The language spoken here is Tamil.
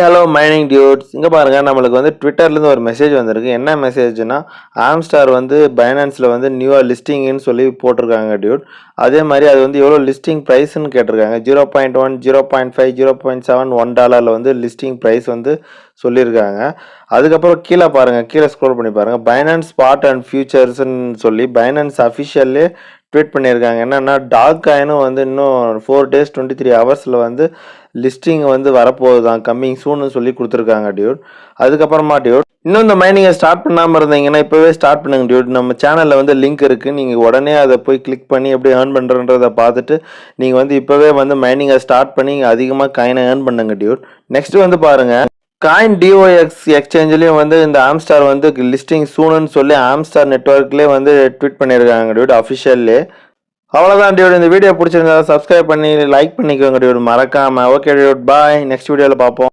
Hello mining dudes. இங்கே பாருங்கள், நம்மளுக்கு வந்து ட்விட்டர்லேருந்து ஒரு மெசேஜ் வந்திருக்கு. என்ன மெசேஜ்னா, ஆம்ஸ்டார் வந்து பைனான்ஸில் வந்து நியூவாக லிஸ்டிங்னு சொல்லி போட்டிருக்காங்க டியூட். அதே மாதிரி அது வந்து எவ்வளோ லிஸ்டிங் ப்ரைஸ்ன்னு கேட்டிருக்காங்க. 0.1, 0.5, 0.7 $1 வந்து லிஸ்டிங் ப்ரைஸ் வந்து சொல்லியிருக்காங்க. அதுக்கப்புறம் கீழே பாருங்கள், கீழே ஸ்க்ரோல் பண்ணி பாருங்கள். பைனான்ஸ் ஸ்பாட் அண்ட் ஃபியூச்சர்ஸ்ன்னு சொல்லி பைனான்ஸ் அஃபிஷியல்லே ட்வீட் பண்ணியிருக்காங்க. என்னென்னா, டாக் காயினும் வந்து இன்னும் 4 days 23 hours வந்து லிஸ்டிங் வந்து வரப்போகுது தான், கம்மிங் சூன்னு சொல்லி கொடுத்துருக்காங்க டியூட். அதுக்கப்புறமா டியூட், இன்னும் இந்த மைனிங்கை ஸ்டார்ட் பண்ணாமல் இருந்தீங்கன்னா இப்போவே ஸ்டார்ட் பண்ணுங்க டியூட். நம்ம சேனலில் வந்து லிங்க் இருக்குது, நீங்கள் உடனே அதை போய் கிளிக் பண்ணி எப்படி ஏர்ன் பண்ணுறன்றதை பார்த்துட்டு நீங்கள் வந்து இப்போவே வந்து மைனிங்கை ஸ்டார்ட் பண்ணி அதிகமாக காயினை ஏர்ன் பண்ணுங்க டியூட். நெக்ஸ்ட் வந்து பாருங்கள், காயின் டிஓஎக்ஸ் எக்ஸ்சேஞ்சிலையும் வந்து இந்த ஆம்ஸ்டார் வந்து லிஸ்டிங் சூனுன்னு சொல்லி ஆம்ஸ்டார் நெட்ஒர்க்லேயே வந்து ட்வீட் பண்ணியிருக்காங்க டியூட், அஃபிஷியல்லே. அவ்வளோதான் டியூட். இந்த வீடியோ பிடிச்சிருந்தா சப்ஸ்கிரைப் பண்ணி லைக் பண்ணிக்கோங்க டியூட், மறக்காமல். ஓகே டியூட், பாய். நெக்ஸ்ட் வீடியோவில் பார்ப்போம்.